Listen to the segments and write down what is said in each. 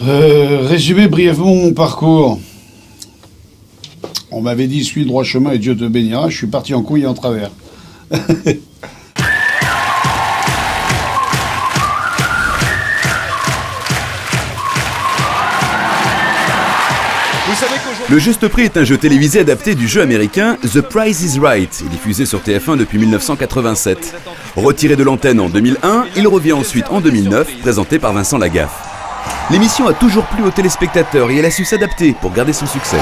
Résumer brièvement mon parcours. On m'avait dit, suis le droit chemin et Dieu te bénira. Je suis parti en couille et en travers. Le Juste Prix est un jeu télévisé adapté du jeu américain The Price is Right, diffusé sur TF1 depuis 1987. Retiré de l'antenne en 2001, il revient ensuite en 2009, présenté par Vincent Lagaffe. L'émission a toujours plu aux téléspectateurs et elle a su s'adapter pour garder son succès.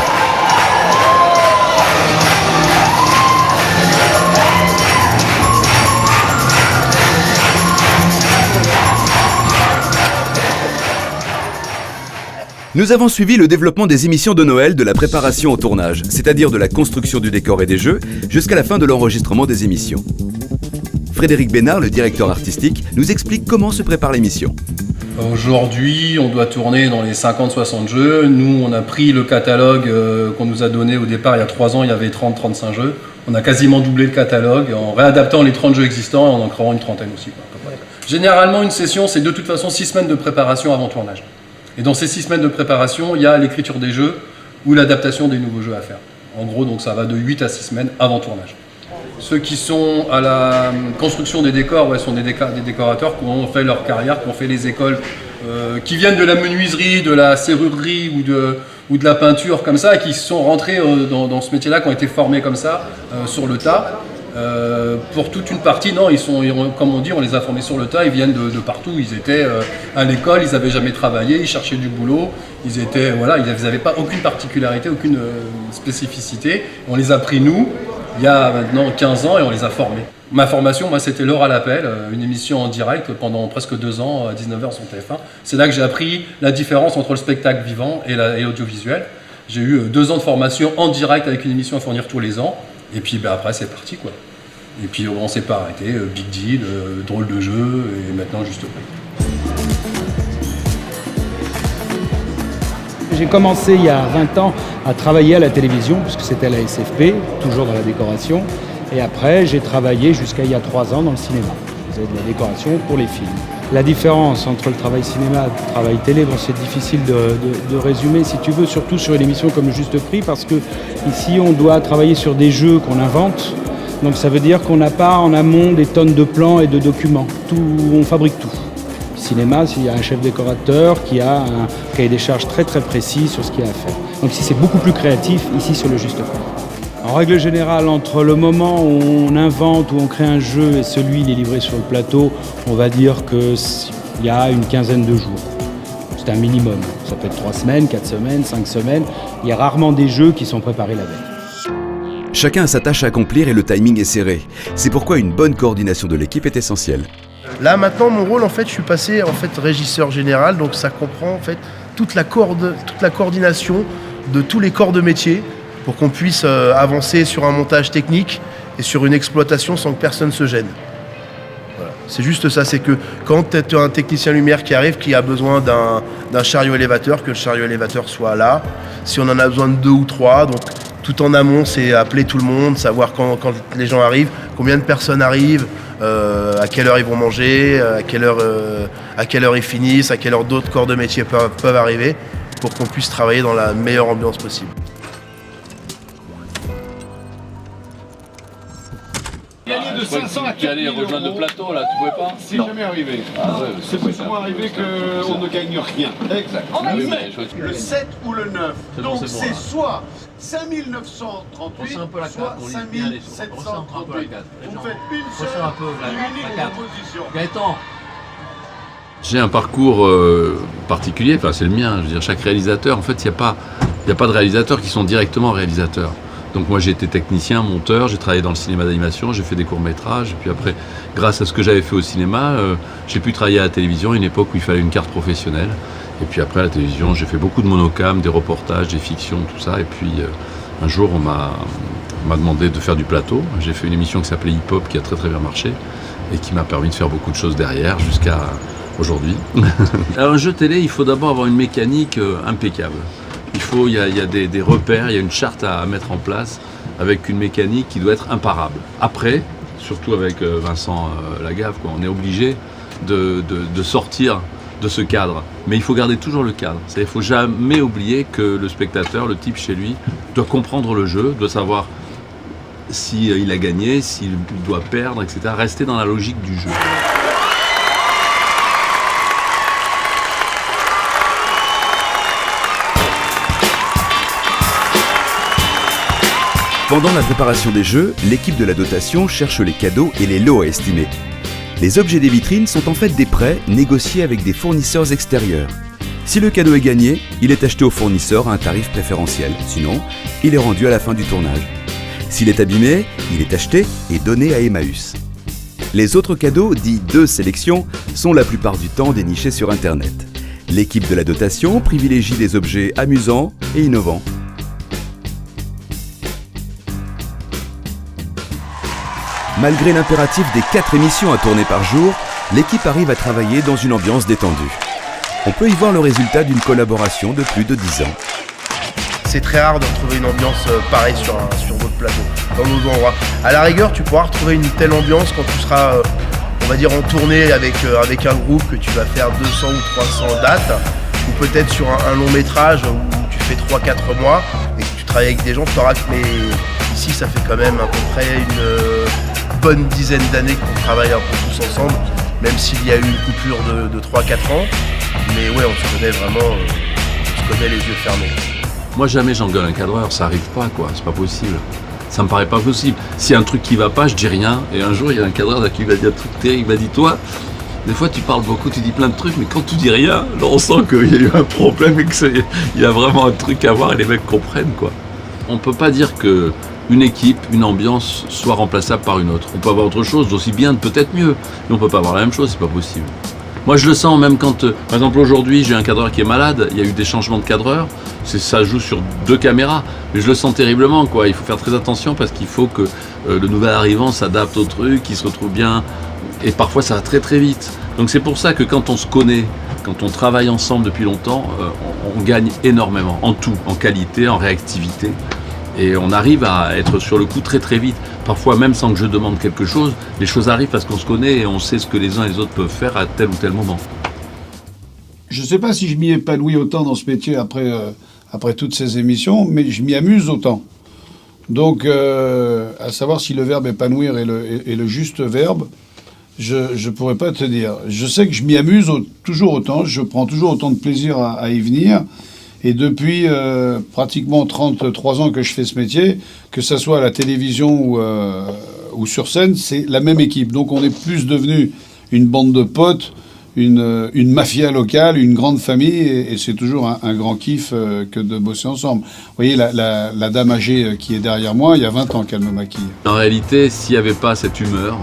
Nous avons suivi le développement des émissions de Noël de la préparation au tournage, c'est-à-dire de la construction du décor et des jeux, jusqu'à la fin de l'enregistrement des émissions. Frédéric Bénard, le directeur artistique, nous explique comment se prépare l'émission. Aujourd'hui, on doit tourner dans les 50-60 jeux. Nous, on a pris le catalogue qu'on nous a donné au départ il y a 3 ans, il y avait 30-35 jeux. On a quasiment doublé le catalogue en réadaptant les 30 jeux existants et en créant une trentaine aussi. Généralement, une session, c'est de toute façon 6 semaines de préparation avant tournage. Et dans ces 6 semaines de préparation, il y a l'écriture des jeux ou l'adaptation des nouveaux jeux à faire. En gros, donc ça va de 8 à 6 semaines avant tournage. Ceux qui sont à la construction des décors sont des décorateurs qui ont fait leur carrière, qui ont fait les écoles, qui viennent de la menuiserie, de la serrurerie ou de la peinture comme ça, et qui sont rentrés dans ce métier-là, qui ont été formés comme ça, sur le tas. Pour toute une partie, non, comme on dit, on les a formés sur le tas, ils viennent de partout. Ils étaient à l'école, ils n'avaient jamais travaillé, ils cherchaient du boulot, ils n'avaient pas aucune particularité, aucune spécificité. On les a pris nous, il y a maintenant 15 ans, et on les a formés. Ma formation, moi, c'était L'Heure à l'appel, une émission en direct pendant presque 2 ans, à 19h sur TF1. C'est là que j'ai appris la différence entre le spectacle vivant et l'audiovisuel. J'ai eu 2 ans de formation en direct avec une émission à fournir tous les ans. Et puis après, c'est parti, quoi. Et puis on ne s'est pas arrêté, Big Deal, Drôle de jeu, et maintenant Juste Prix. J'ai commencé il y a 20 ans à travailler à la télévision, puisque c'était à la SFP, toujours dans la décoration. Et après, j'ai travaillé jusqu'à il y a 3 ans dans le cinéma. Je faisais de la décoration pour les films. La différence entre le travail cinéma et le travail télé, c'est difficile de résumer, si tu veux, surtout sur une émission comme Juste Prix, parce que ici, on doit travailler sur des jeux qu'on invente. Donc ça veut dire qu'on n'a pas en amont des tonnes de plans et de documents. On fabrique tout. Cinéma, il y a un chef décorateur qui a un cahier des charges très très précis sur ce qu'il y a à faire. Donc ici, c'est beaucoup plus créatif, ici sur le Juste Prix. En règle générale, entre le moment où on invente, où on crée un jeu et celui qui est livré sur le plateau, on va dire qu'il y a une quinzaine de jours. C'est un minimum. Ça peut être 3 semaines, 4 semaines, 5 semaines. Il y a rarement des jeux qui sont préparés la veille. Chacun a sa tâche à accomplir et le timing est serré. C'est pourquoi une bonne coordination de l'équipe est essentielle. Là maintenant, mon rôle, je suis passé régisseur général, donc ça comprend toute la coordination de tous les corps de métier pour qu'on puisse avancer sur un montage technique et sur une exploitation sans que personne se gêne. Voilà. C'est juste ça, c'est que quand tu as un technicien lumière qui arrive, qui a besoin d'un chariot élévateur, que le chariot élévateur soit là. Si on en a besoin de 2 ou 3, donc tout en amont, c'est appeler tout le monde, savoir quand les gens arrivent, combien de personnes arrivent, à quelle heure ils vont manger, à quelle heure ils finissent, à quelle heure d'autres corps de métier peuvent arriver, pour qu'on puisse travailler dans la meilleure ambiance possible. De 500 à 4 000 rejoindre le plateau, là, tu pouvais pas? C'est jamais arrivé. C'est plus souvent arrivé qu'on ne gagne rien. Exact. Le 7 ou le 9. Donc c'est soit 5938, soit 5738. Vous faites une seule unique proposition. Gaëtan. J'ai un parcours particulier, c'est le mien. Je veux dire, chaque réalisateur, en fait, il n'y a pas de réalisateurs qui sont directement réalisateurs. Donc moi j'ai été technicien, monteur, j'ai travaillé dans le cinéma d'animation, j'ai fait des courts-métrages, et puis après, grâce à ce que j'avais fait au cinéma, j'ai pu travailler à la télévision, à une époque où il fallait une carte professionnelle. Et puis après à la télévision, j'ai fait beaucoup de monocam, des reportages, des fictions, tout ça. Et puis un jour, on m'a demandé de faire du plateau. J'ai fait une émission qui s'appelait Hip Hop, qui a très très bien marché, et qui m'a permis de faire beaucoup de choses derrière, jusqu'à aujourd'hui. Alors un jeu télé, il faut d'abord avoir une mécanique impeccable. Il y a des repères, il y a une charte à mettre en place avec une mécanique qui doit être imparable. Après, surtout avec Vincent Lagaffe, on est obligé de sortir de ce cadre. Mais il faut garder toujours le cadre. Il ne faut jamais oublier que le spectateur, le type chez lui, doit comprendre le jeu, doit savoir s'il a gagné, s'il doit perdre, etc. Rester dans la logique du jeu. Pendant la préparation des jeux, l'équipe de la dotation cherche les cadeaux et les lots à estimer. Les objets des vitrines sont en fait des prêts négociés avec des fournisseurs extérieurs. Si le cadeau est gagné, il est acheté au fournisseur à un tarif préférentiel. Sinon, il est rendu à la fin du tournage. S'il est abîmé, il est acheté et donné à Emmaüs. Les autres cadeaux, dits de sélection, sont la plupart du temps dénichés sur Internet. L'équipe de la dotation privilégie des objets amusants et innovants. Malgré l'impératif des 4 émissions à tourner par jour, l'équipe arrive à travailler dans une ambiance détendue. On peut y voir le résultat d'une collaboration de plus de 10 ans. C'est très rare de retrouver une ambiance pareille sur d'autres plateaux, dans d'autres endroits. À la rigueur, tu pourras retrouver une telle ambiance quand tu seras, on va dire, en tournée avec un groupe, que tu vas faire 200 ou 300 dates, ou peut-être sur un long métrage où tu fais 3-4 mois et que tu travailles avec des gens, tu auras, mais ici ça fait quand même à peu près une bonne dizaine d'années qu'on travaille un peu tous ensemble, même s'il y a eu une coupure de 3-4 ans. Mais ouais, on se connaît vraiment, on se connaît les yeux fermés. Moi, jamais j'engueule un cadreur, ça arrive pas, quoi, c'est pas possible. Ça me paraît pas possible. S'il y a un truc qui va pas, je dis rien. Et un jour, il y a un cadreur qui va dire un truc terrible, il m'a dit, toi, des fois tu parles beaucoup, tu dis plein de trucs, mais quand tu dis rien, là, on sent qu'il y a eu un problème et qu'il y a vraiment un truc à voir et les mecs comprennent, quoi. On peut pas dire que une équipe, une ambiance soit remplaçable par une autre. On peut avoir autre chose, d'aussi bien, peut-être mieux, mais on peut pas avoir la même chose, c'est pas possible. Moi je le sens même quand, par exemple aujourd'hui j'ai un cadreur qui est malade, il y a eu des changements de cadreur, ça joue sur 2 caméras, mais je le sens terriblement, quoi. Il faut faire très attention parce qu'il faut que le nouvel arrivant s'adapte au truc, qu'il se retrouve bien, et parfois ça va très très vite. Donc c'est pour ça que quand on se connaît, quand on travaille ensemble depuis longtemps, on gagne énormément, en tout, en qualité, en réactivité. Et on arrive à être sur le coup très très vite. Parfois même sans que je demande quelque chose, les choses arrivent parce qu'on se connaît et on sait ce que les uns et les autres peuvent faire à tel ou tel moment. Je ne sais pas si je m'y épanouis autant dans ce métier après toutes ces émissions, mais je m'y amuse autant. Donc, à savoir si le verbe épanouir est le juste verbe, je ne pourrais pas te dire. Je sais que je m'y amuse toujours autant, je prends toujours autant de plaisir à y venir. Et depuis pratiquement 33 ans que je fais ce métier, que ce soit à la télévision ou sur scène, c'est la même équipe. Donc on est plus devenu une bande de potes, une mafia locale, une grande famille, et c'est toujours un grand kiff que de bosser ensemble. Vous voyez, la dame âgée qui est derrière moi, il y a 20 ans qu'elle me maquille. En réalité, s'il n'y avait pas cette humeur,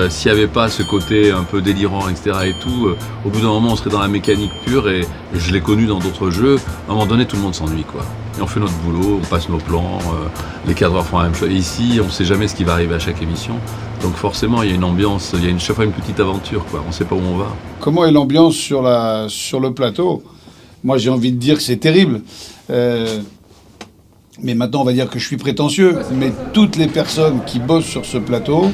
s'il n'y avait pas ce côté un peu délirant, etc. et tout, au bout d'un moment on serait dans la mécanique pure, et je l'ai connu dans d'autres jeux, à un moment donné tout le monde s'ennuie, quoi. Et on fait notre boulot, on passe nos plans, les cadreurs font la même chose. Et ici on ne sait jamais ce qui va arriver à chaque émission, donc forcément il y a une ambiance, il y a chaque fois une petite aventure, quoi. On ne sait pas où on va. Comment est l'ambiance sur le plateau? Moi j'ai envie de dire que c'est terrible. Mais maintenant on va dire que je suis prétentieux, mais toutes les personnes qui bossent sur ce plateau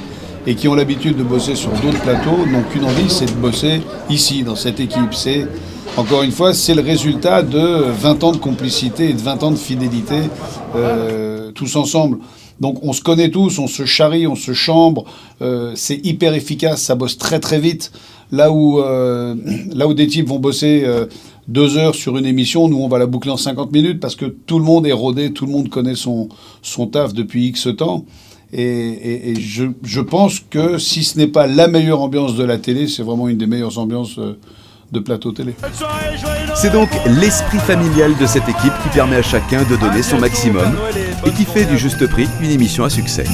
et qui ont l'habitude de bosser sur d'autres plateaux n'ont qu'une envie, c'est de bosser ici, dans cette équipe. Encore une fois, c'est le résultat de 20 ans de complicité et de 20 ans de fidélité, tous ensemble. Donc on se connaît tous, on se charrie, on se chambre, c'est hyper efficace, ça bosse très très vite. Là où des types vont bosser 2 heures sur une émission, nous on va la boucler en 50 minutes parce que tout le monde est rodé, tout le monde connaît son taf depuis X temps. Et je pense que si ce n'est pas la meilleure ambiance de la télé, c'est vraiment une des meilleures ambiances de plateau télé. C'est donc l'esprit familial de cette équipe qui permet à chacun de donner son maximum et qui fait du Juste Prix une émission à succès.